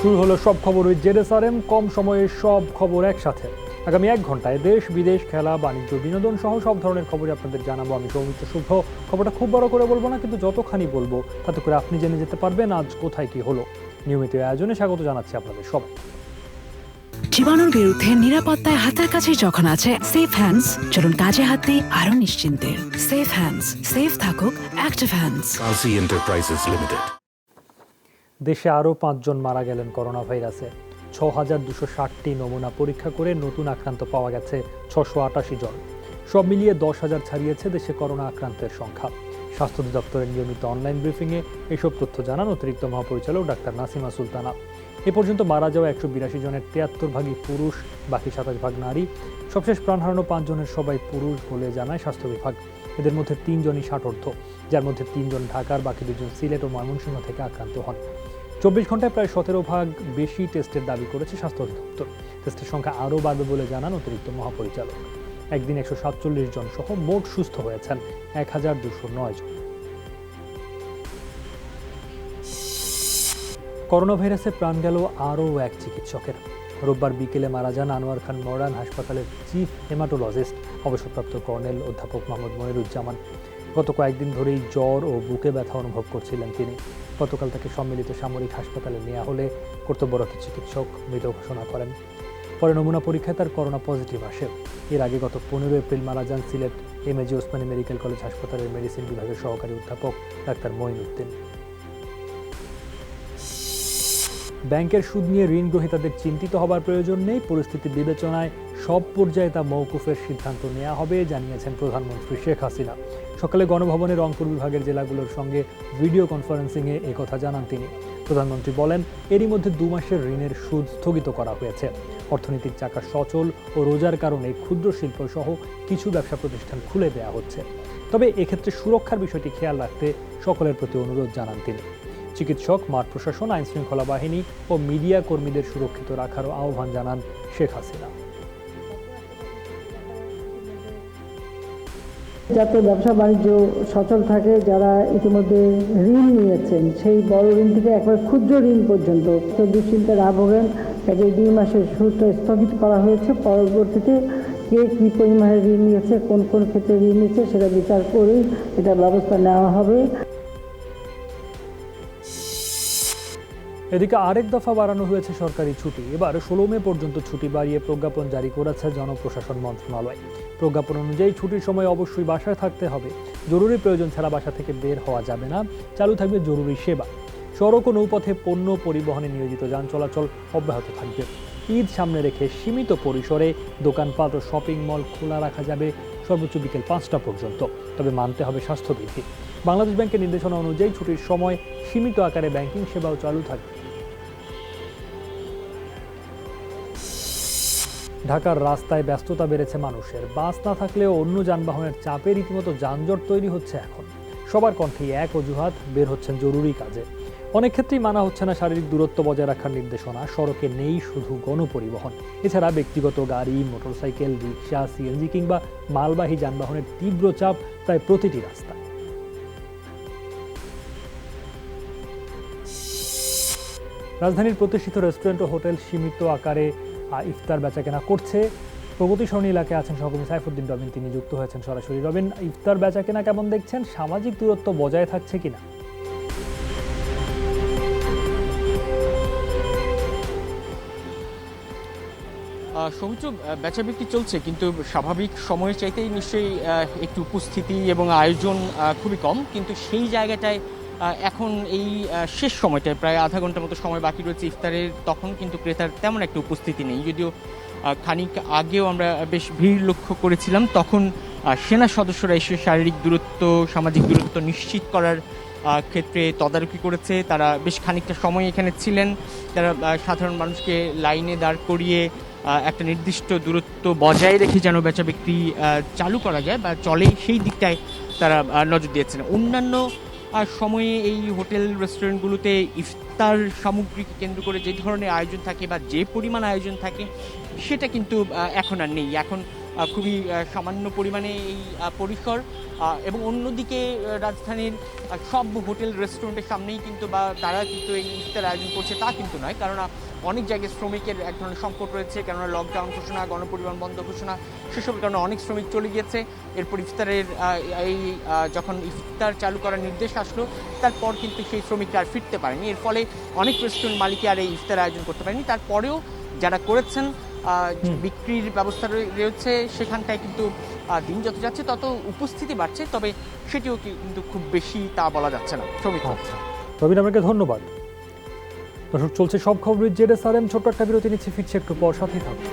শুরু হলো সব খবর উইথ জেডএসআরএম, কম সময়ে সব খবর একসাথে। আগামী 1 ঘন্টায় দেশ বিদেশ, খেলা, বাণিজ্য, বিনোদন সহ সব ধরনের খবরই আপনাদের জানাবো। আমি সৌমিত্র শুভ্র। খবরটা খুব বড় করে বলবো না, কিন্তু যতখানি বলবো তাতে করে আপনি জেনে যেতে পারবেন আজ কোথায় কি হলো। নিয়মিত আয়োজনে স্বাগত জানাচ্ছি আপনাদের সবাই। জীবাণুর বিরুদ্ধে নিরাপত্তায় হাতের কাছে যখন আছে সেফ হ্যান্ডস, চলুন কাজে হাত দিই আরো নিশ্চিন্তে। সেফ হ্যান্ডস, সেফ থাকুক অ্যাক্টিভ হ্যান্ডস। কাজী এন্টারপ্রাইজেস লিমিটেড। দেশে আরও 5 জন মারা গেলেন করোনা ভাইরাসে। 6,260টি নমুনা পরীক্ষা করে নতুন আক্রান্ত পাওয়া গেছে 688 জন। সব মিলিয়ে 10,000 ছাড়িয়েছে দেশে করোনা আক্রান্তের সংখ্যা। স্বাস্থ্য অধিদপ্তরের নিয়মিত অনলাইন ব্রিফিংয়ে এসব তথ্য জানান অতিরিক্ত মহাপরিচালক ডাক্তার নাসিমা সুলতানা। এ পর্যন্ত মারা যাওয়া 182 জনের 73 ভাগই পুরুষ, বাকি 27 ভাগ নারী। সবশেষ প্রাণ হারানো 5 জনের সবাই পুরুষ বলে জানায় স্বাস্থ্য বিভাগ। এদের মধ্যে 3 জনই ষাটোর্ধ্ব, যার মধ্যে 3 জন ঢাকার, বাকি 2 জন সিলেট ও ময়মনসিংহ থেকে আক্রান্ত হন। 24 ঘন্টায় প্রায় 17 ভাগ বেশি টেস্টের দাবি করেছে স্বাস্থ্য অধিদপ্তর। টেস্টের সংখ্যা আরও বাড়বে বলে জানান অতিরিক্ত মহাপরিচালক। একদিন 147 জন সহ মোট সুস্থ হয়েছেন 1209 জন। করোনা ভাইরাসে প্রাণ গেল আরও এক চিকিৎসকের। রোববার বিকেলে মারা যান আনোয়ার খান মডার্ন হাসপাতালের চিফ হেমাটোলজিস্ট, অবসরপ্রাপ্ত কর্নেল অধ্যাপক মোহাম্মদ মনিরুজ্জামান। গত কয়েকদিন ধরেই জ্বর ও বুকে ব্যথা অনুভব করছিলেন তিনি। গতকাল তাকে সম্মিলিত সামরিক হাসপাতালে নেওয়া হলে কর্তব্যরত চিকিৎসক মৃত ঘোষণা করেন। পরে নমুনা পরীক্ষায় তার করোনা পজিটিভ আসে। এর আগে গত 15 এপ্রিল মারা যান Sylhet MAG Osmani medical college হাসপাতালের মেডিসিন বিভাগের সহকারী অধ্যাপক ডাক্তার মঈনুদ্দিন। ব্যাংকের সুদ নিয়ে ঋণ গ্রহীতাদের চিন্তিত হবার প্রয়োজন নেই। পরিস্থিতি বিবেচনায় সব পর্যায়ে তা মওকুফের সিদ্ধান্ত নেওয়া হবে, জানিয়েছেন প্রধানমন্ত্রী শেখ হাসিনা। সকালে গণভবনে রংপুর বিভাগের জেলাগুলোর সঙ্গে ভিডিও কনফারেন্সিংয়ে একথা জানান তিনি। প্রধানমন্ত্রী বলেন, এরই মধ্যে 2 মাসের ঋণের সুদ স্থগিত করা হয়েছে। অর্থনীতির চাকা সচল ও রোজার কারণে ক্ষুদ্র শিল্প সহ কিছু ব্যবসা প্রতিষ্ঠান খুলে দেওয়া হচ্ছে। তবে এক্ষেত্রে সুরক্ষার বিষয়টি খেয়াল রাখতে সকলের প্রতি অনুরোধ জানান তিনি। চিকিৎসক, মাঠ প্রশাসন, আইন শৃঙ্খলা বাহিনী ও মিডিয়া কর্মীদের সুরক্ষিত রাখারও আহ্বান জানান শেখ হাসিনা। যাতে ব্যবসা বাণিজ্য সচল থাকে, যারা ইতিমধ্যে ঋণ নিয়েছেন সেই বড় ঋণ থেকে একবার ক্ষুদ্র ঋণ পর্যন্ত তো দুশ্চিন্তা না ভোগেন। কাজে 2 মাসের সুদটা স্থগিত করা হয়েছে। পরবর্তীতে কে কী পরিমাণে ঋণ নিয়েছে, কোন কোন ক্ষেত্রে ঋণ নিয়েছে সেটা বিচার করেই এটা ব্যবস্থা নেওয়া হবে। এদিকে আরেক দফা বাড়ানো হয়েছে সরকারি ছুটি। এবার 16 মে পর্যন্ত ছুটি বাড়িয়ে প্রজ্ঞাপন জারি করেছে জনপ্রশাসন মন্ত্রণালয়। প্রজ্ঞাপন অনুযায়ী ছুটির সময় অবশ্যই বাসায় থাকতে হবে। জরুরি প্রয়োজন ছাড়া বাসা থেকে বের হওয়া যাবে না। চালু থাকবে জরুরি সেবা। সড়ক ও নৌপথে পণ্য পরিবহনে নিয়োজিত যান চলাচল অব্যাহত থাকবে। ঈদ সামনে রেখে সীমিত পরিসরে দোকানপাট ও শপিং মল খোলা রাখা যাবে সর্বোচ্চ বিকেল 5টা পর্যন্ত। তবে মানতে হবে স্বাস্থ্যবিধি। বাংলাদেশ ব্যাংকের নির্দেশনা অনুযায়ী ছুটির সময় সীমিত আকারে ব্যাংকিং সেবাও চালু থাকবে। ঢাকার রাস্তায় ব্যস্ততা বেড়েছে মানুষের। বাস না থাকলেও অন্য যানবাহনের চাপে রীতিমতো যানজট তৈরি হচ্ছে এখন। সবার কণ্ঠেই এক অজুহাত, বের হচ্ছেন জরুরি কাজে। অনেক ক্ষেত্রেই মানা হচ্ছে না শারীরিক দূরত্ব বজায় রাখার নির্দেশনা। সড়কে নেই শুধু গণপরিবহন, এছাড়া ব্যক্তিগত গাড়ি, মোটরসাইকেল, রিক্সা, সিএনজি কিংবা মালবাহী যানবাহনের তীব্র চাপ প্রায় প্রতিটি রাস্তায়। রাজধানীর প্রতিষ্ঠিত রেস্টুরেন্ট ও হোটেল সীমিত আকারে ইফতার বেচাকেনা করছে। প্রগতি সরণি এলাকায় আছেন সহকর্মী সাইফুদ্দিন রবিন, তিনি যুক্ত হয়েছেন সরাসরি। রবিন, ইফতার বেচাকেনা কেমন দেখছেন? সামাজিক দূরত্ব বজায় থাকছে কিনা? সৌমিত্র, বেচা বিক্রি চলছে, কিন্তু স্বাভাবিক সময়ের চাইতেই নিশ্চয়ই একটু উপস্থিতি এবং আয়োজন খুবই কম। কিন্তু সেই জায়গাটায় এখন এই শেষ সময়টায় প্রায় আধা ঘন্টার মতো সময় বাকি রয়েছে ইফতারের, তখন কিন্তু ক্রেতার তেমন একটা উপস্থিতি নেই। যদিও খানিক আগেও আমরা বেশ ভিড় লক্ষ্য করেছিলাম, তখন সেনা সদস্যরা এসে শারীরিক দূরত্ব, সামাজিক দূরত্ব নিশ্চিত করার ক্ষেত্রে তদারকি করেছে। তারা বেশ খানিকটা সময় এখানে ছিলেন। তারা সাধারণ মানুষকে লাইনে দাঁড় করিয়ে একটা নির্দিষ্ট দূরত্ব বজায় রেখে যেন বেচা বিক্রি চালু করা যায় বা চলে, সেই দিকটায় তারা নজর দিয়েছেন। অন্যান্য সময়ে এই হোটেল রেস্টুরেন্টগুলোতে ইফতার সামগ্রীকে কেন্দ্র করে যে ধরনের আয়োজন থাকে বা যে পরিমাণ আয়োজন থাকে, সেটা কিন্তু এখন আর নেই। এখন খুবই সামান্য পরিমাণে এই পরিসর, এবং অন্যদিকে রাজধানীর সব হোটেল রেস্টুরেন্টের সামনেই কিন্তু বা তারা কিন্তু এই ইফতার আয়োজন করছে তা কিন্তু নয়, কেননা অনেক জায়গায় শ্রমিকের এক ধরনের সংকট রয়েছে, কেননা লকডাউন ঘোষণা, গণপরিবহন বন্ধ ঘোষণা, সেসবের কারণে অনেক শ্রমিক চলে গিয়েছে। এরপর ইফতারের যখন ইফতার চালু করার নির্দেশ আসলো তারপর কিন্তু সেই শ্রমিকরা আর ফিরতে পারেনি। এর ফলে অনেক রেস্টুরেন্ট মালিক আর এই ইফতার আয়োজন করতে পারেনি। তারপরেও যারা করেছেন বিক্রির ব্যবস্থা রয়েছে, সেখানটায় কিন্তু দিন যত যাচ্ছে তত উপস্থিতি বাড়ছে, তবে সেটিও কিন্তু খুব বেশি তা বলা যাচ্ছে না। শ্রমিক রবিন, আপনাকে ধন্যবাদ। দর্শক, চলছে সব খবর ZSRM, ছোট্ট একটা বিরতি নিচ্ছে, ফিরছে একটু পর, সাথেই থাকুন।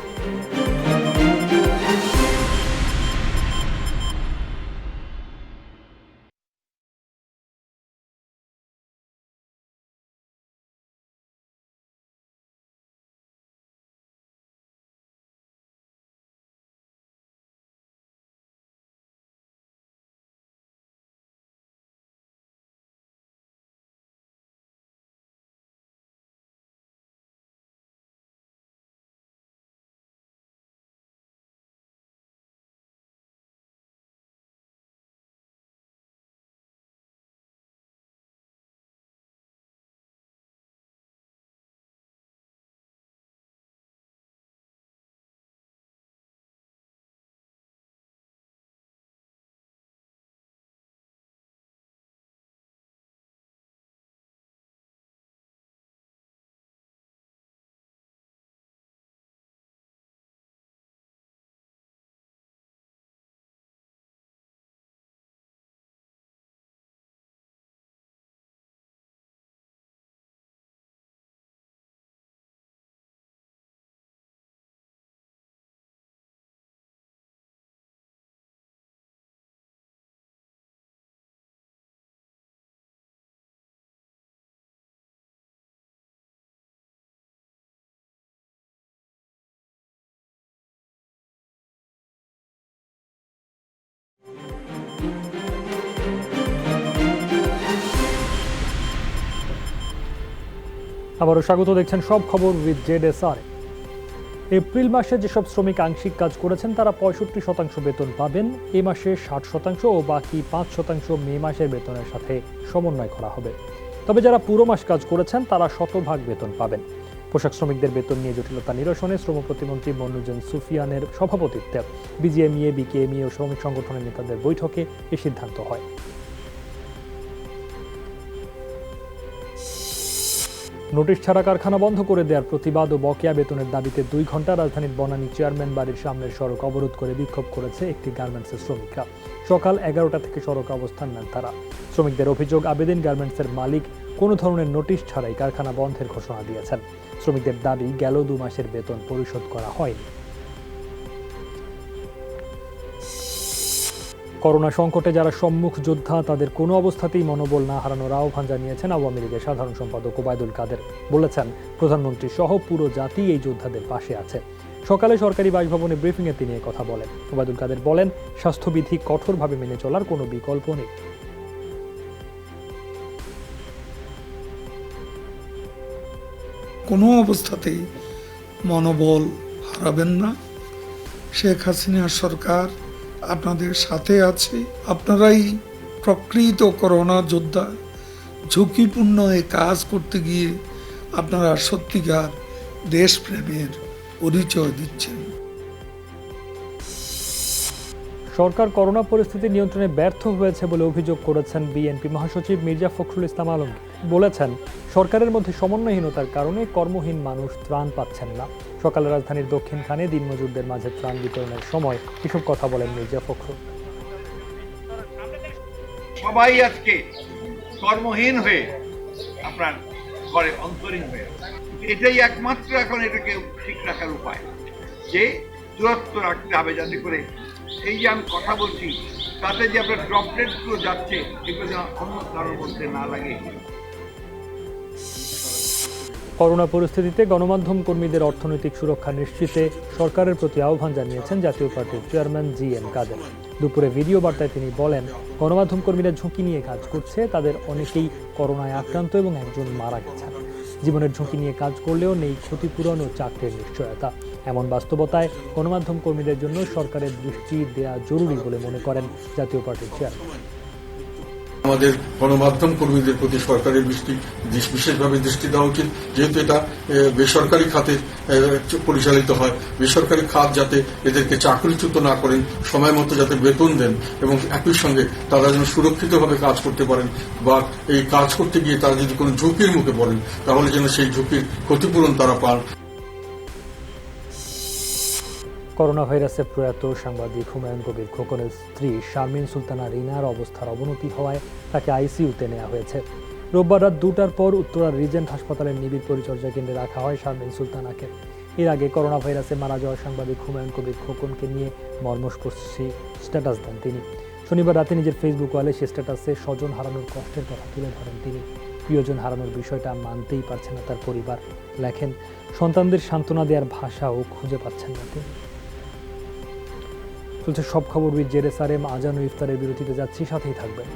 আবারও স্বাগত, দেখছেন সব খবর উইথ ZSRM। এপ্রিল মাসে যেসব শ্রমিক আংশিক কাজ করেছেন তারা 65% বেতন পাবেন এই মাসে, 60% ও বাকি 5% মে মাসের বেতনের সাথে সমন্বয় করা হবে। তবে যারা পুরো মাস কাজ করেছেন তারা শতভাগ বেতন পাবেন। পোশাক শ্রমিকদের বেতন নিয়ে জটিলতা নিরসনে শ্রম প্রতিমন্ত্রী মনুজন সুফিয়ানের সভাপতিত্বে BGMEA, BKME ও শ্রমিক সংগঠনের নেতাদের বৈঠকে এ সিদ্ধান্ত হয়। নোটিশ ছাড়া কারখানা বন্ধ করে দেওয়ার প্রতিবাদ ও বকেয়া বেতনের দাবিতে 2 ঘন্টা রাজধানীর বনানী চেয়ারম্যান বাড়ির সামনের সড়ক অবরোধ করে বিক্ষোভ করেছে একটি গার্মেন্টসের শ্রমিকরা। সকাল 11টা থেকে সড়ক অবস্থান নেন তারা। শ্রমিকদের অভিযোগ, আবেদিন গার্মেন্টসের মালিক কোনো ধরনের নোটিশ ছাড়াই কারখানা বন্ধের ঘোষণা দিয়েছেন। শ্রমিকদের দাবি, গেল 2 মাসের বেতন পরিশোধ করা হয়নি। করোনা সংকটে যারা সম্মুখ যোদ্ধা তাদের কোনো অবস্থাতেই মনোবল না হারানোর আহ্বান জানিয়েছেন আওয়ামী লীগের সাধারণ সম্পাদক ওবায়দুল কাদের। বলেছেন, প্রধানমন্ত্রী সহ পুরো জাতি এই যোদ্ধাদের পাশে আছে। সকালে সরকারি বাসভবনে ব্রিফিংয়ে তিনি কথা বলেন। ওবায়দুল কাদের বলেন, স্বাস্থ্যবিধি কঠোরভাবে মেনে চলার কোনো বিকল্প নেই। কোনো অবস্থাতেই মনোবল হারাবেন না। শেখ হাসিনা সরকার আপনাদের সাথে আছে। আপনারাই প্রকৃত করোনা যোদ্ধা। ঝুঁকিপূর্ণ এই কাজ করতে গিয়ে আপনারা সত্যিকার দেশপ্রেমের পরিচয় দিচ্ছেন। সরকার করোনা পরিস্থিতি নিয়ন্ত্রণে ব্যর্থ হয়েছে বলে অভিযোগ করেছেন বিএনপি মহাসচিব মির্জা ফখরুল ইসলাম আলমগীর। বলেছেন, সরকারের মধ্যে সমন্বয়হীনতার কারণে কর্মহীন মানুষ ত্রাণ পাচ্ছেন না। সকালে রাজধানীর দক্ষিণখানে দিনমজুরদের মাঝে ত্রাণ বিতরণের সময় এসব কথা বলেন মির্জা ফখরুল। সবাই আজকে কর্মহীন হয়ে আপনার ঘরে অন্তরীণ হয়ে, এটাই একমাত্র এখন এটাকে ঠিক রাখার উপায়, যে দূরত্ব রাখতে হবে, যাতে করে এই যে আমি কথা বলছি তাতে যে আপনার ড্রপলেটগুলো যাচ্ছে এগুলো যেন অন্য কারোর মধ্যে না লাগে। করোনা পরিস্থিতিতে গণমাধ্যম কর্মীদের অর্থনৈতিক সুরক্ষা নিশ্চিতে সরকারের প্রতি আহ্বান জানিয়েছেন জাতীয় পার্টির চেয়ারম্যান GM কাদের। দুপুরে ভিডিও বার্তায় তিনি বলেন, গণমাধ্যম কর্মীরা ঝুঁকি নিয়ে কাজ করছে, তাদের অনেকেই করোনায় আক্রান্ত এবং একজন মারা গেছেন। জীবনের ঝুঁকি নিয়ে কাজ করলেও নেই ক্ষতিপূরণ ও চাকরির নিশ্চয়তা। এমন বাস্তবতায় গণমাধ্যম কর্মীদের জন্য সরকারের দৃষ্টি দেওয়া জরুরি বলে মনে করেন জাতীয় পার্টির চেয়ারম্যান। আমাদের গণমাধ্যম কর্মীদের প্রতি সরকারের বিশেষভাবে দৃষ্টি দেওয়া উচিত, যেহেতু এটা বেসরকারি খাতে পরিচালিত হয়। বেসরকারি খাত যাতে এদেরকে চাকরিচ্যুত না করেন, সময় মতো যাতে বেতন দেন এবং একই সঙ্গে তারা যেন সুরক্ষিতভাবে কাজ করতে পারেন, বা এই কাজ করতে গিয়ে তারা যদি কোনো ঝুঁকির মুখে পড়েন তাহলে যেন সেই ঝুঁকির ক্ষতিপূরণ তারা পান। করোনা ভাইরাসে প্রয়াত সাংবাদিক হুমায়ুন কবির খোকনের স্ত্রী শারমিন সুলতানা রিনার অবস্থার অবনতি হওয়ায় তাকে আইসিইউতে নেওয়া হয়েছে। রোববার রাত 2টার পর উত্তরার রিজেন্ট হাসপাতালের নিবিড় পরিচর্যা কেন্দ্রে রাখা হয় শারমিন সুলতানাকে। এর আগে করোনা ভাইরাসে মারা যাওয়া সাংবাদিক হুমায়ুন কবির খোকনকে নিয়ে মর্মস্পর্শী স্ট্যাটাস দেন তিনি। শনিবার রাতে নিজের ফেসবুক ওয়ালে সে স্ট্যাটাসে স্বজন হারানোর কষ্টের কথা তুলে ধরেন তিনি। প্রিয়জন হারানোর বিষয়টা মানতেই পারছে না তার পরিবার। লেখেন, সন্তানদের সান্ত্বনা দেওয়ার ভাষাও খুঁজে পাচ্ছেন না তিনি। চলছে সব খবর উইথ জেরুসালেম। আজান ও ইফতারের বিরতিতে যাচ্ছি, সাথেই থাকবেন।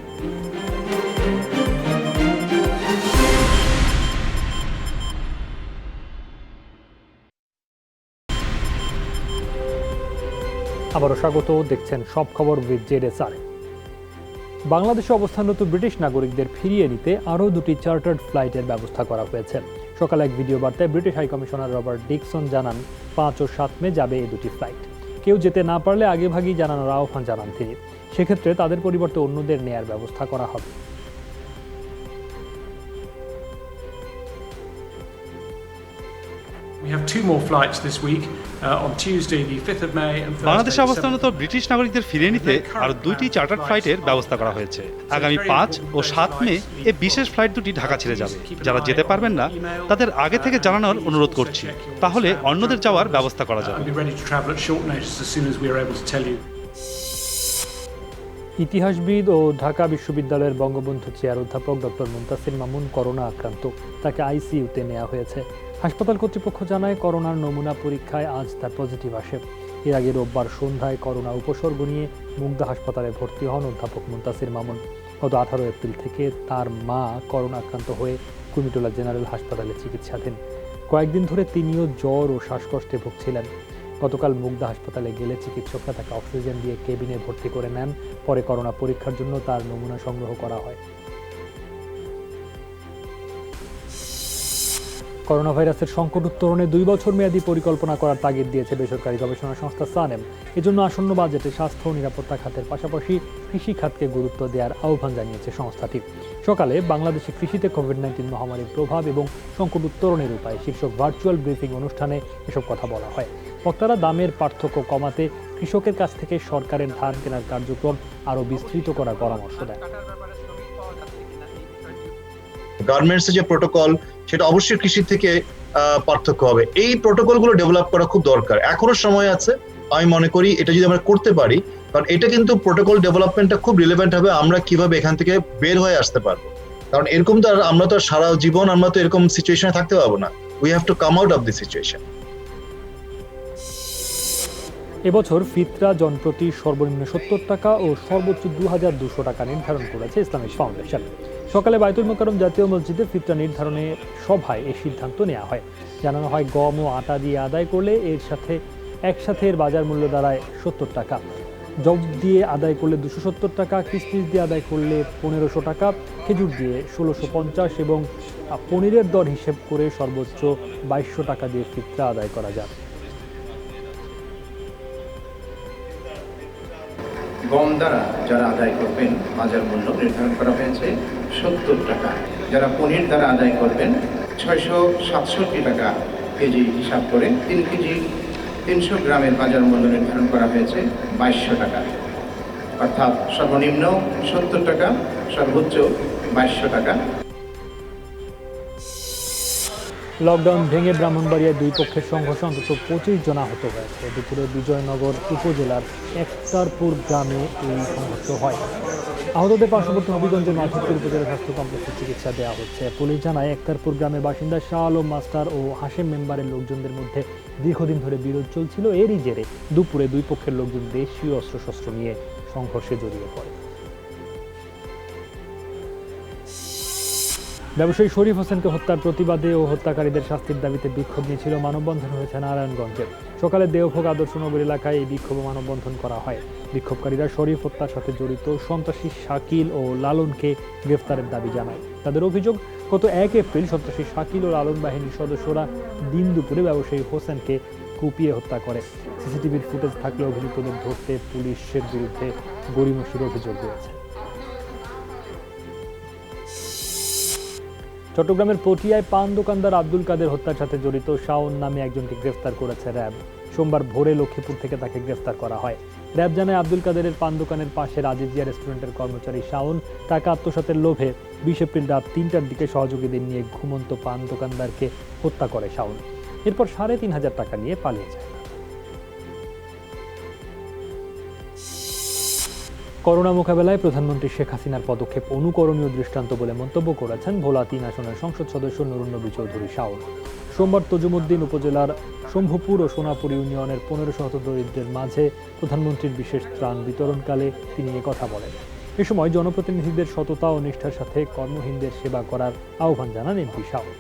আবারও স্বাগত, দেখছেন সব খবর উইথ জেরুসালেম। বাংলাদেশে অবস্থানরত ব্রিটিশ নাগরিকদের ফিরিয়ে নিতে আরও 2টি চার্টার্ড ফ্লাইটের ব্যবস্থা করা হয়েছে। সকালে এক ভিডিও বার্তায় ব্রিটিশ হাইকমিশনার রবার্ট ডিকসন জানান 5 ও 7 মে যাবে এই 2টি ফ্লাইট। কেউ যেতে না পারলে আগেভাগেই জানানোর আহ্বান জানান তিনি। সেক্ষেত্রে তাদের পরিবর্তে অন্যদের নেয়ার ব্যবস্থা করা হবে। বাংলাদেশে অবস্থানরত ব্রিটিশ নাগরিকদের ফিরিয়ে নিতে আরও 2টি চার্টার্ড ফ্লাইটের ব্যবস্থা করা হয়েছে। আগামী 5 ও 7 মে এই বিশেষ ফ্লাইট দুটি ঢাকা ছেড়ে যাবে। যারা যেতে পারবেন না তাদের আগে থেকে জানানোর অনুরোধ করছি, তাহলে অন্যদের যাওয়ার ব্যবস্থা করা যাবে। ইতিহাসবিদ ও ঢাকা বিশ্ববিদ্যালয়ের বঙ্গবন্ধু চেয়ার অধ্যাপক ডক্টর মুনতাসির মামুন করোনা আক্রান্ত। তাকে আইসিইউতে নেওয়া হয়েছে। হাসপাতাল কর্তৃপক্ষ জানায়, করোনার নমুনা পরীক্ষায় আজ তার পজিটিভ আসে। এর আগে রোববার সন্ধ্যায় করোনা উপসর্গ নিয়ে মুগদা হাসপাতালে ভর্তি হন অধ্যাপক মুনতাসির মামুন। গত 18 এপ্রিল থেকে তার মা করোনা আক্রান্ত হয়ে কুমিটোলা জেনারেল হাসপাতালে চিকিৎসাধীন। কয়েকদিন ধরে তিনিও জ্বর ও শ্বাসকষ্টে ভুগছিলেন। গতকাল মুগদা হাসপাতালে গেলে চিকিৎসকরা তাকে অক্সিজেন দিয়ে কেবিনে ভর্তি করে নেন। পরে করোনা পরীক্ষার জন্য তার নমুনা সংগ্রহ করা হয়। করোনা ভাইরাসের সংকট উত্তরণে 2 বছর মেয়াদী পরিকল্পনা করার তাগিদ দিয়েছে বেসরকারি গবেষণা সংস্থা সানেম। এজন্য আসন্ন বাজেটে স্বাস্থ্য ও নিরাপত্তা খাতের পাশাপাশি কৃষি খাতকে গুরুত্ব দেওয়ার আহ্বান জানিয়েছে সংস্থাটি। সকালে বাংলাদেশে কৃষিতে কোভিড-19 মহামারীর প্রভাব এবং সংকট উত্তরণের উপায় শীর্ষক ভার্চুয়াল ব্রিফিং অনুষ্ঠানে এসব কথা বলা হয়। বক্তারা দামের পার্থক্য কমাতে কৃষকের কাছ থেকে সরকারের ধান কেনার কার্যক্রম আরও বিস্তৃত করার পরামর্শ দেন। গার্মেন্টসের যে প্রোটোকল, সেটা অবশ্যই কৃষি থেকে পার্থক্য হবে। এই প্রোটোকলগুলো ডেভেলপ করা খুব দরকার, এখনো সময় আছে। আমি মনে করি এটা যদি আমরা করতে পারি, কারণ এটা কিন্তু প্রোটোকল ডেভেলপমেন্টটা খুব রিলেভেন্ট হবে আমরা কিভাবে এখান থেকে বের হয়ে আসতে পারবো। কারণ এরকম তো আমরা তো সারা জীবন আমরা তো এরকম সিচুয়েশনে থাকতে পারবো না। We have to come out of this situation. এবছর ফিতরা জনপ্রতি সর্বনিম্ন 70 টাকা ও সর্বোচ্চ 2200 টাকা নির্ধারণ করেছে ইসলামিক ফাউন্ডেশন। সকালে বায়তুল মোকাররম জাতীয় মসজিদে ফিতরা নির্ধারণে সভায় এই সিদ্ধান্ত নেওয়া হয়। জানানো হয়, গম ও আটা দিয়ে আদায় করলে একসাথে এর বাজার মূল্য দাঁড়ায় 70 টাকা। জব দিয়ে আদায় করলে 270 টাকা, কিসমিস দিয়ে আদায় করলে 1500 টাকা, খেজুর দিয়ে 1650 এবং পনিরের দর হিসেব করে সর্বোচ্চ 2200 টাকা দিয়ে ফিতরা আদায় করা যায়। গম দ্বারা যারা আদায় করবেন বাজার মূল্য নির্ধারণ করা হয়েছে 70 টাকা। যারা পনির দ্বারা আদায় করবেন 667 টাকা কেজি হিসাব করে 3 কেজি 300 গ্রামের বাজার মূল্য নির্ধারণ করা হয়েছে 2200 টাকা। অর্থাৎ সর্বনিম্ন 70 টাকা, সর্বোচ্চ 2200 টাকা। লকডাউন ভেঙে ব্রাহ্মণবাড়িয়ায় 2 পক্ষের সংঘর্ষে অন্তত 25 জন আহত হয়েছে। দুপুরে বিজয়নগর উপজেলার একতারপুর গ্রামে এই সংঘর্ষ হয়। আহতদের পার্শ্ববর্তী হবিগঞ্জের মাধবপুর উপজেলা স্বাস্থ্য কমপ্লেক্সে চিকিৎসা দেওয়া হচ্ছে। পুলিশ জানায়, একতারপুর গ্রামের বাসিন্দা শাহ আলম মাস্টার ও হাশেম মেম্বারের লোকজনদের মধ্যে দীর্ঘদিন ধরে বিরোধ চলছিল। এরই জেরে দুপুরে 2 পক্ষের লোকজন দেশীয় অস্ত্রশস্ত্র নিয়ে সংঘর্ষে জড়িয়ে পড়ে। ব্যবসায়ী শরীফ হোসেনকে হত্যার প্রতিবাদে ও হত্যাকারীদের শাস্তির দাবিতে বিক্ষোভ মিছিল মানববন্ধন হয়েছে নারায়ণগঞ্জে। সকালে দেওভোগ আদর্শনগর এলাকায় এই বিক্ষোভ মানববন্ধন করা হয়। বিক্ষোভকারীরা শরীফ হত্যার সাথে জড়িত সন্ত্রাসী শাকিল ও লালনকে গ্রেফতারের দাবি জানায়। তাদের অভিযোগ, গত 1 এপ্রিল সন্ত্রাসী শাকিল ও লালন বাহিনীর সদস্যরা দিন দুপুরে ব্যবসায়ী হোসেনকে কুপিয়ে হত্যা করে। সিসিটিভির ফুটেজ থাকলে অভিযুক্তদের ধরতে পুলিশের বিরুদ্ধে গড়িমসির অভিযোগ রয়েছে। চট্টগ্রামের পটিয়ায় পান দোকানদার আব্দুল কাদের হত্যার সাথে জড়িত শাওন নামে একজনকে গ্রেফতার করেছে র্যাব। সোমবার ভোরে লক্ষ্মীপুর থেকে তাকে গ্রেফতার করা হয়। র্যাব জানায়, আব্দুল কাদেরের পান দোকানের পাশের আজিজিয়া রেস্টুরেন্টের কর্মচারী শাওন টাকা আত্মসাতের লোভে 20 এপ্রিল রাত 3টার দিকে সহযোগীদের নিয়ে ঘুমন্ত পান দোকানদারকে হত্যা করে শাওন। এরপর 3,500 টাকা নিয়ে পালিয়ে যায়। করোনা মোকাবেলায় প্রধানমন্ত্রী শেখ হাসিনার পদক্ষেপ অনুকরণীয় দৃষ্টান্ত বলে মন্তব্য করেছেন ভোলা 3 আসনের সংসদ সদস্য নুরুন্নবী চৌধুরী শাওন। সোমবার তজুমুদ্দিন উপজেলার শম্ভুপুর ও সোনাপুর ইউনিয়নের 1500 হতদরিদ্রের মাঝে প্রধানমন্ত্রীর বিশেষ ত্রাণ বিতরণকালে তিনি কথা বলেন। এ সময় জনপ্রতিনিধিদের সততা ও নিষ্ঠার সাথে কর্মহীনদের সেবা করার আহ্বান জানান এমপি শাওন।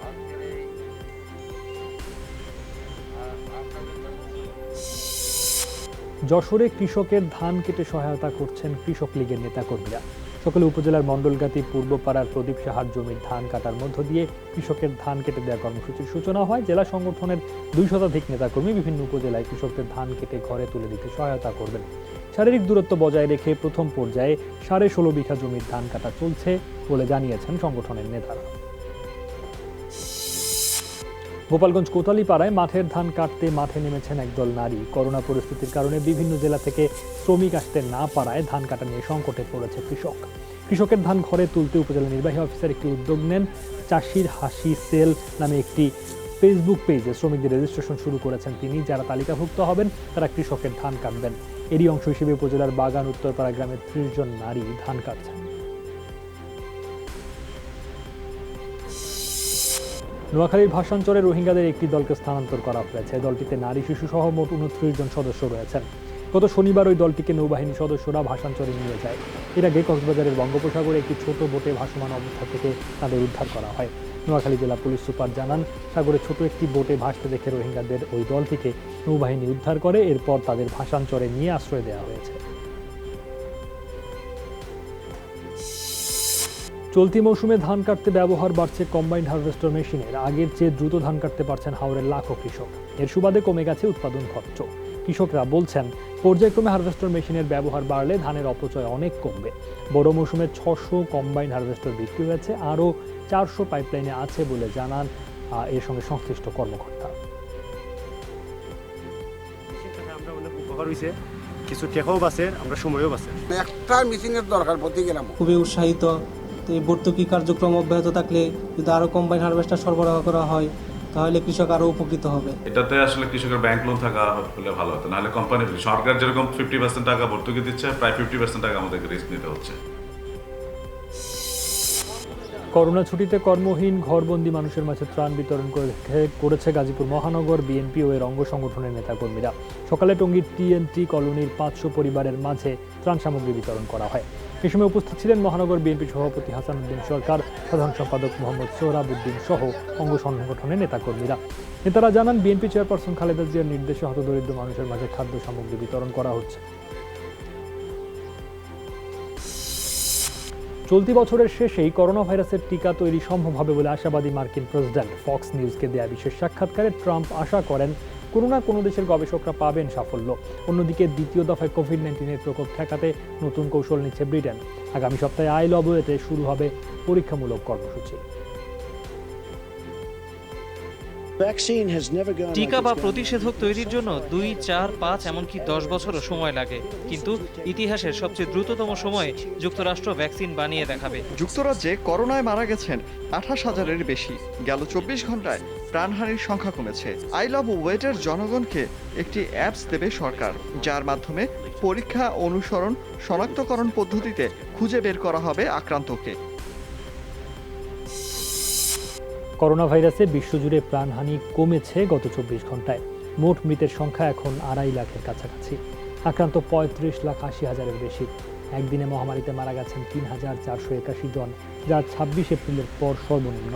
যশোরে কৃষকের ধান কেটে সহায়তা করছেন কৃষক লীগের নেতাকর্মীরা। সকালে উপজেলার মণ্ডলগাতি পূর্বপাড়ার প্রদীপ সাহার জমির ধান কাটার মধ্য দিয়ে কৃষকের ধান কেটে দেওয়া কর্মসূচির সূচনা হয়। জেলা সংগঠনের 2 শতাধিক নেতাকর্মী বিভিন্ন উপজেলায় কৃষকদের ধান কেটে ঘরে তুলে দিতে সহায়তা করবেন। শারীরিক দূরত্ব বজায় রেখে প্রথম পর্যায়ে 16.5 বিঘা জমির ধান কাটা চলছে বলে জানিয়েছেন সংগঠনের নেতারা। গোপালগঞ্জ কোতালীপাড়ায় মাঠের ধান কাটতে মাঠে নেমেছেন একদল নারী। করোনা পরিস্থিতির কারণে বিভিন্ন জেলা থেকে শ্রমিক আসতে না পারায় ধান কাটা নিয়ে সংকটে পড়েছে কৃষক। কৃষকের ধান ঘরে তুলতে উপজেলা নির্বাহী অফিসার একটি উদ্যোগ নেন। চাষির হাসি সেল নামে একটি ফেসবুক পেজে শ্রমিকদের রেজিস্ট্রেশন শুরু করেছেন তিনি। যারা তালিকাভুক্ত হবেন তারা কৃষকের ধান কাটবেন। এরই অংশ হিসেবে উপজেলার বাগান উত্তরপাড়া গ্রামের 30 জন নারী ধান কাটছেন। নোয়াখালীর ভাষাঞ্চলে রোহিঙ্গাদের একটি দলকে স্থানান্তর করা হয়েছে। দলটিতে নারী শিশু সহ মোট 29 জন সদস্য রয়েছেন। গত শনিবার ওই দলটিকে নৌবাহিনী সদস্যরা ভাষাঞ্চলে নিয়ে যায়। এর আগে কক্সবাজারের বঙ্গোপসাগরে একটি ছোট বোটে ভাসমান অবস্থা থেকে তাদের উদ্ধার করা হয়। নোয়াখালী জেলা পুলিশ সুপার জানান, সাগরে ছোট একটি বোটে ভাসতে দেখে রোহিঙ্গাদের ওই দলটিকে নৌবাহিনী উদ্ধার করে। এরপর তাদের ভাষাঞ্চলে নিয়ে আশ্রয় দেওয়া হয়েছে। চলতি মৌসুমে ধান কাটতে ব্যবহার বাড়ছে কম্বাইন্ড হারভেস্টর মেশিনের। আগের চেয়ে দ্রুত ধান কাটতে পারছেন হাওরের লাখো কৃষক। এর সুবাদে কমে গেছে উৎপাদন খরচ। কৃষকরা বলছেন, পর্যায়ক্রমে হারভেস্টর মেশিনের ব্যবহার বাড়লে ধানের অপচয় অনেক কমবে। বড় মৌসুমে 600 কম্বাইন্ড হারভেস্টর বিক্রি হয়েছে, আরও 400 পাইপলাইনে আছে বলে জানান এর সঙ্গে সংশ্লিষ্ট কর্মকর্তা। আমরা অনেক উপকার হয়েছে, কিছু টেকাও বাঁচে, আমরা সময়ও বাঁচে। একটা মেশিনের দরকার বলতে গেলাম খুবই উৎসাহিত। তো এই ভর্তুকি কার্যক্রম অব্যাহত থাকলে যদি আরো কম্বাইন হারভেস্টার সরবরাহ করা হয় তাহলে কৃষক আরো উপকৃত হবে। এটাতে আসলে কৃষকের ব্যাংক লোন থাকা হলে ভালো হতো, নাহলে কোম্পানি সরকার যেরকম 50% টাকা ভর্তুকি দিচ্ছে, প্রায় 50% টাকা আমাদেরকে রিস্ক নিতে হচ্ছে। করোনা ছুটিতে কর্মহীন ঘরবন্দি মানুষের মাঝে ত্রাণ বিতরণ করেছে গাজীপুর মহানগর বিএনপি ও এর অঙ্গ সংগঠনের নেতাকর্মীরা। সকালে টঙ্গীর টিএনটি কলোনির 500 পরিবারের মাঝে ত্রাণ সামগ্রী বিতরণ করা হয়। এ সময় উপস্থিত ছিলেন মহানগর বিএনপি সভাপতি হাসান উদ্দিন সরকার, সাধারণ সম্পাদক মোহাম্মদ সোহরাব উদ্দিন সহ অঙ্গ সংগঠনের নেতাকর্মীরা। নেতারা জানান, বিএনপি চেয়ারপারসন খালেদা জিয়ার নির্দেশে হতদরিদ্র মানুষের মাঝে খাদ্য সামগ্রী বিতরণ করা হচ্ছে। চলতি বছরের শেষেই করোনা ভাইরাসের টিকা তৈরি সম্ভব হবে বলে আশাবাদী মার্কিন প্রেসিডেন্ট। ফক্স নিউজকে দেয়া বিশেষ সাক্ষাৎকারে ট্রাম্প আশা করেন কোনো না কোনো দেশের গবেষকরা পাবেন সাফল্য। অন্যদিকে দ্বিতীয় দফায় কোভিড-19 প্রকোপ ঠেকাতে নতুন কৌশল নিচ্ছে ব্রিটেন। আগামী সপ্তাহে আইল অব ওয়েতে শুরু হবে পরীক্ষামূলক কর্মসূচি। টিকা বা প্রতিষেধক তৈরির জন্য 2, 4, 5 এমনকি 10 বছরও সময় লাগে, কিন্তু ইতিহাসের সবচেয়ে দ্রুততম সময়ে যুক্তরাষ্ট্র ভ্যাকসিন বানিয়ে দেখাবে। যুক্তরাজ্যে করোনায় মারা গেছেন 28,000-এর বেশি। গেল 24 ঘন্টায় প্রাণহানির সংখ্যা কমেছে। আই লাভ ওয়েটের জনগণকে একটি অ্যাপস দেবে সরকার, যার মাধ্যমে পরীক্ষা, অনুসরণ, শনাক্তকরণ পদ্ধতিতে খুঁজে বের করা হবে আক্রান্তকে। করোনা ভাইরাসে বিশ্বজুড়ে প্রাণহানি কমেছে গত 24 ঘন্টায়। মোট মৃতের সংখ্যা এখন 2.5 লাখের কাছাকাছি। আক্রান্ত 35,80,000-এর বেশি। একদিনে মহামারীতে মারা গেছেন ৩,৪৮১ জন, যা ২৬ এপ্রিলের পর সর্বনিম্ন।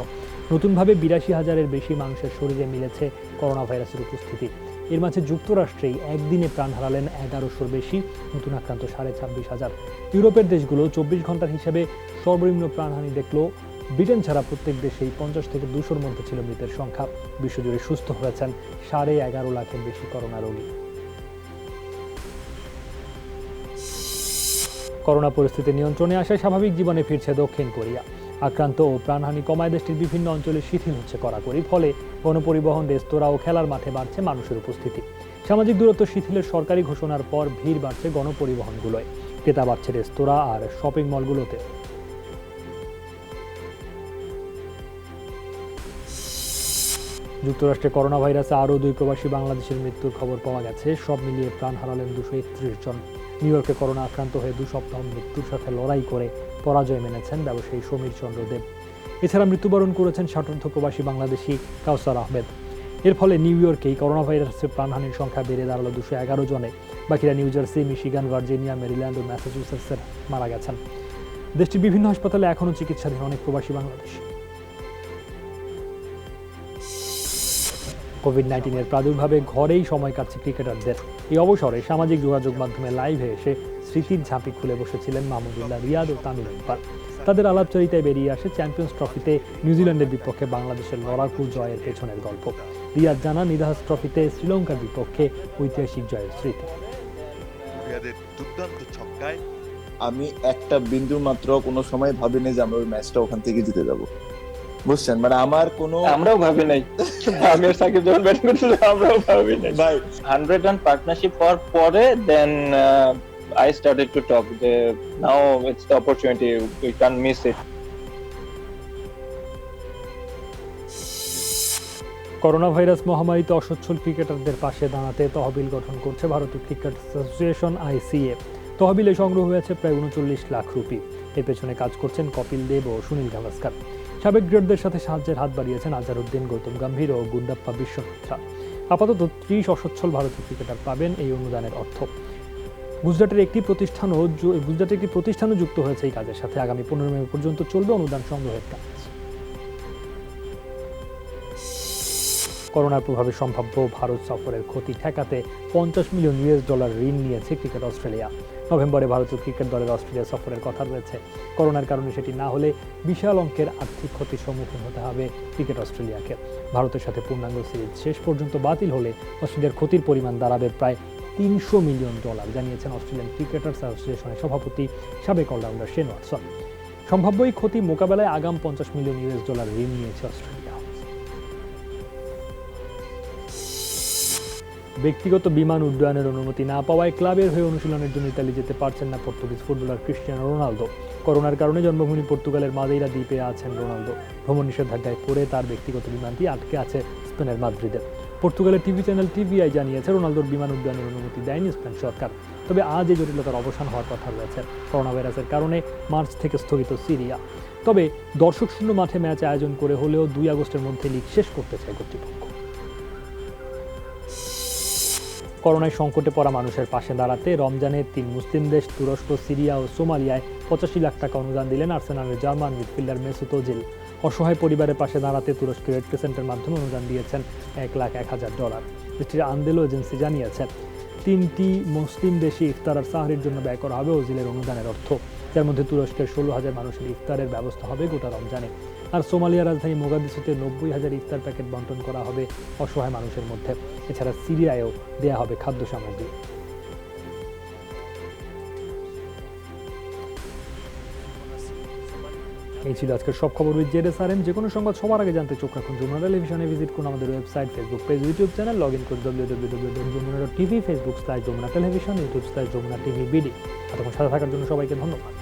নতুনভাবে ৮২,০০০-এর বেশি মানুষের শরীরে মিলেছে করোনা ভাইরাসের উপস্থিতি। এর মাঝে যুক্তরাষ্ট্রেই একদিনে প্রাণ হারালেন ১১০০-র বেশি, নতুন আক্রান্ত ২৬,৫০০। ইউরোপের দেশগুলো ২৪ ঘন্টার হিসেবে সর্বনিম্ন প্রাণহানি দেখল। ব্রিটেন ছাড়া প্রত্যেক দেশেই ৫০ থেকে ২০০-র মধ্যে ছিল মৃতের সংখ্যা। বিশ্বজুড়ে সুস্থ হয়েছেন ১১.৫ লাখের বেশি করোনা রোগী। করোনা পরিস্থিতি নিয়ন্ত্রণে আসায় স্বাভাবিক জীবনে ফিরছে দক্ষিণ কোরিয়া। আক্রান্ত ও প্রাণহানি কমায় দেশটির বিভিন্ন অঞ্চলে শিথিল হচ্ছে কড়াকড়ি। ফলে গণপরিবহন, রেস্তোরাঁ ও খেলার মাঠে বাড়ছে মানুষের উপস্থিতি। সামাজিক দূরত্ব শিথিলের সরকারি ঘোষণার পর ভিড় বাড়ছে গণপরিবহনগুলোয়, ক্রেতা বাড়ছে রেস্তোরাঁ আর শপিং মলগুলোতে। যুক্তরাষ্ট্রে করোনা ভাইরাসে আরও 2 প্রবাসী বাংলাদেশের মৃত্যুর খবর পাওয়া গেছে। সব মিলিয়ে প্রাণ হারালেন 231 জন। নিউ ইয়র্কে করোনা আক্রান্ত হয়ে 2 সপ্তাহ মৃত্যুর সাথে লড়াই করে পরাজয় মেনেছেন ব্যবসায়ী সমীর চন্দ্র দেব। এছাড়া মৃত্যুবরণ করেছেন ষাটোর্ধ্ব প্রবাসী বাংলাদেশি কাউসার আহমেদ। এর ফলে নিউ ইয়র্কেই করোনা ভাইরাসের প্রাণহানির সংখ্যা বেড়ে দাঁড়ালো 211 জনে। বাকিরা New Jersey, Michigan, Virginia, Maryland ও ম্যাসাচুসেটসের মারা গেছেন। দেশটির বিভিন্ন হাসপাতালে এখনও চিকিৎসাধীন অনেক প্রবাসী বাংলাদেশি। কোভিড-19-এর প্রাদুর্ভাবে ঘরেই সময় কাটছে ক্রিকেটারদের। এই অবসরে সামাজিক যোগাযোগ মাধ্যমে লাইভে এসে স্মৃতির ঝাঁপি খুলে বসেছিলেন মাহমুদুল্লাহ রিয়াদ ও তামিম ইকবাল। তাদের আলাপচারিতায় বেরিয়ে আসে চ্যাম্পিয়ন্স ট্রফিতে নিউজিল্যান্ডের বিপক্ষে বাংলাদেশের লড়াকু জয়ের পেছনের গল্প। রিয়াদ জানান নিদাহাস ট্রফিতে শ্রীলঙ্কার বিপক্ষে ঐতিহাসিক জয়ের স্মৃতি। দুর্দান্ত ছক্কায় আমি একটা বিন্দু মাত্র কোনো সময় ভাবিনি যে আমরা ওই ম্যাচটা ওখান থেকে জিতে যাব, বুঝছেন? মানে আমার কোনো, আমরাও ভাবি নাই। আমি আর সাকিব যখন ব্যাটিং করছিল আমরাও ভাবি নাই ভাই। 100 রান পার্টনারশিপ পাওয়ার পরে দেন I started to talk. Now it's the opportunity. We can't miss it. Corona virus মহামারীতে অসচ্ছল ক্রিকেটারদের পাশে দাঁড়াতে তহবিল গঠন করছে ভারতীয় ক্রিকেট অ্যাসোসিয়েশন ICA। তহবিলে সংগ্রহ হয়েছে প্রায় ৩৯ লাখ রুপি। এর পেছনে কাজ করছেন কপিল দেব ও সুনীল গাভাস্কার। সাবেক গ্রেডদের সাথে সাহায্যের হাত বাড়িয়েছেন আজহারউদ্দিন, গৌতম গম্ভীর ও গুন্ডাপ্পা বিশ্বমিত্রা। আপাতত 30 অসচ্ছল ভারতীয় ক্রিকেটার পাবেন এই অনুদানের অর্থ। গুজরাটের একটি প্রতিষ্ঠানও যুক্ত হয়েছে এই কাজের সাথে। আগামী 15 মে পর্যন্ত চলবে অনুদান সংগ্রহের কাজ। করোনার প্রভাবে সম্ভাব্য ভারত সফরের ক্ষতি ঠেকাতে $50 মিলিয়ন ঋণ নিয়েছে ক্রিকেট অস্ট্রেলিয়া। নভেম্বরে ভারতীয় ক্রিকেট দলের অস্ট্রেলিয়া সফরের কথা রয়েছে। করোনার কারণে সেটি না হলে বিশাল অঙ্কের আর্থিক ক্ষতির সম্মুখীন হতে হবে ক্রিকেট অস্ট্রেলিয়াকে। ভারতের সাথে পূর্ণাঙ্গ সিরিজ শেষ পর্যন্ত বাতিল হলে অস্ট্রেলিয়ার ক্ষতির পরিমাণ দাঁড়াবে প্রায় $300 মিলিয়ন, জানিয়েছেন অস্ট্রেলিয়ান ক্রিকেটার্স অ্যাসোসিয়েশনের সভাপতি সাবেক অলরাউন্ডার শেন ওয়াটসন। সম্ভাব্য এই ক্ষতি মোকাবেলায় আগাম $50 মিলিয়ন ঋণ নিয়েছে অস্ট্রেলিয়া। ব্যক্তিগত বিমান উড্ডয়নের অনুমতি না পাওয়ায় ক্লাবের হয়ে অনুশীলনের জন্য ইতালি যেতে পারছেন না পর্তুগিজ ফুটবলার ক্রিস্টিয়ানো রোনালদো। করোনার কারণে জন্মভূমি পর্তুগালের মাদেইরা দ্বীপে আছেন রোনালদো। ভ্রমণ নিষেধাজ্ঞায় পড়ে তার ব্যক্তিগত বিমানটি আটকে আছে স্পেনের মাদ্রিদে। পর্তুগালের টিভি চ্যানেল TVI জানিয়েছে শোনালদোর বিমান উড্ডয়নের অনুমতি দেয়নি স্পেন সরকার। তবে আজ এই জটিলতার অবসান হওয়ার কথা রয়েছে। করোনা ভাইরাসের কারণে মার্চ থেকে স্থগিত সিরিয়া। তবে দর্শক শূন্য মাঠে ম্যাচ আয়োজন করে হলেও 2 আগস্টের মধ্যে লিগ শেষ করতে চায় কর্তৃপক্ষ। করোনায় সংকটে পড়া মানুষের পাশে দাঁড়াতে রমজানে 3 মুসলিম দেশ তুরস্ক, সিরিয়া ও সোমালিয়ায় 85 লাখ টাকা অনুদান দিলেন আর্সেনালের জার্মান মিডফিল্ডার মেসুত ওজিল। অসহায় পরিবারের পাশে দাঁড়াতে তুরস্কের রেড ক্রিসেন্টের মাধ্যমে অনুদান দিয়েছেন $1,01,000। দেশটির আন্দেলো এজেন্সি জানিয়েছে 3টি মুসলিম দেশে ইফতার আর সাহরির জন্য ব্যয় করা হবে ওজিলের অনুদানের অর্থ, যার মধ্যে তুরস্কের 16,000 মানুষের ইফতারের ব্যবস্থা হবে গোটা রমজানে। আর সোমালিয়ার রাজধানী মোগাদিসুতে 90,000 ইফতার প্যাকেট বন্টন করা হবে অসহায় মানুষের মধ্যে। এছাড়া সিরিয়ায়ও দেয়া হবে খাদ্য সামগ্রী। এই ছিল আজকের সব খবর উইথ জেডএসআরএম। যে কোনো সংবাদ সবার আগে জানতে চোখ রাখুন যমুনা টেলিভিশনে। ভিজিট করুন আমাদের website, Facebook page, YouTube channel. Log in করুন www.যমুনা.tv, ফেসবুক/যমুনা টেলিভিশন, ইউটিউব/যমুনা টিভি বিডি। এতক্ষণ সাথে থাকার জন্য সবাইকে ধন্যবাদ।